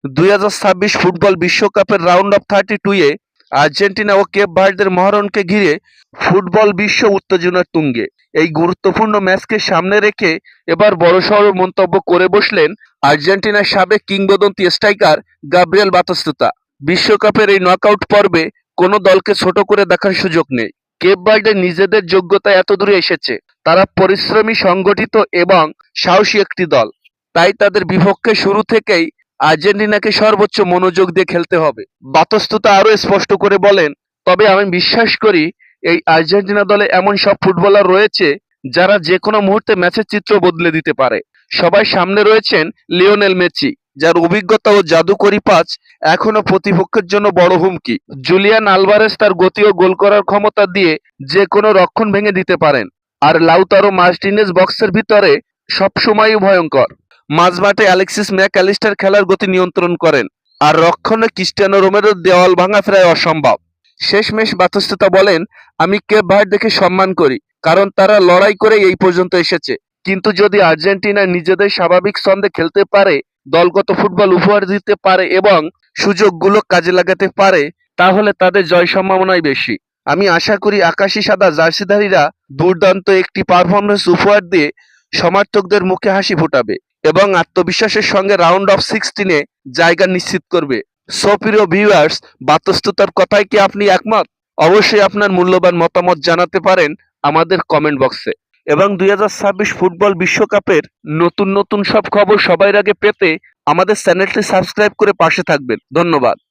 2026 football বিশ্বকাপের round of 32-এ Argentina ও কেপ ভার্দের মহারণকে ঘিরে ফুটবল বিশ্ব উত্তেজনার তুঙ্গে। এই গুরুত্বপূর্ণ ম্যাচকে সামনে রেখে এবার বড়সড় মন্তব্য করে বসলেন আর্জেন্টিনার সাবেক কিংবদন্তি স্ট্রাইকার গাব্রিয়েল বাতিস্তুতা। বিশ্বকাপের এই নকআউট পর্বে কোনো দলকে ছোট করে দেখার সুযোগ নেই। কেপ ভার্দে নিজেদের যোগ্যতায় এতদূর এসেছে। তারা পরিশ্রমী, সংগঠিত এবং সাহসী একটি দল। তাই তাদের বিপক্ষে শুরু থেকেই আর্জেন্টিনাকে সর্বোচ্চ মনোযোগ দিয়ে খেলতে হবে। বাতিস্তুতা আরও স্পষ্ট করে বলেন, তবে আমি বিশ্বাস করি এই আর্জেন্টিনা দলে এমন সব ফুটবলার রয়েছে যারা যেকোনো মুহূর্তে ম্যাচের চিত্র বদলে দিতে পারে। সবার সামনে রয়েছেন লিওনেল মেসি, যার অভিজ্ঞতা ও জাদুকরী পাস এখনো প্রতিপক্ষের জন্য বড় হুমকি। জুলিয়ান আলভারেজ তার গতি ও গোল করার ক্ষমতা দিয়ে যে কোনো রক্ষণ ভেঙে দিতে পারেন। আর লাউতারো মার্টিনেজ বক্সের ভিতরে সবসময়ই ভয়ঙ্কর। মাঝমাঠে অ্যালেক্সিস ম্যাক অ্যালিস্টার খেলার গতি নিয়ন্ত্রণ করেন, আর রক্ষণে ক্রিস্টিয়ানো রোমেরোর দেওয়াল ভাঙা প্রায় অসম্ভব। শেষমেশ বাতিস্তুতা বলেন, আমি কেপ ভার্দেকে সম্মান করি, কারণ তারা লড়াই করে এই পর্যন্ত এসেছে। কিন্তু যদি আর্জেন্টিনা নিজেদের স্বাভাবিক ছন্দে খেলতে পারে, দলগত ফুটবল উপহার দিতে পারে এবং সুযোগগুলো কাজে লাগাতে পারে, তাহলে তাদের জয় সম্ভাবনাই বেশি। আমি আশা করি আকাশি সাদা জার্সিধারীরা দুর্দান্ত একটি পারফরমেন্স উপহার দিয়ে সমর্থকদের মুখে হাসি ফোটাবে এবং আত্মবিশ্বাসের সঙ্গে রাউন্ড অফ 16-এ জায়গা নিশ্চিত করবে। সো প্রিয় ভিউয়ার্স, বাতিস্তুতার কথায় কি আপনি একমত? অবশ্যই আপনার মূল্যবান মতামত জানাতে পারেন আমাদের কমেন্ট বক্সে। এবং 2026 ফুটবল বিশ্বকাপের নতুন নতুন সব খবর সবার আগে পেতে আমাদের চ্যানেলটি সাবস্ক্রাইব করে পাশে থাকবেন। ধন্যবাদ।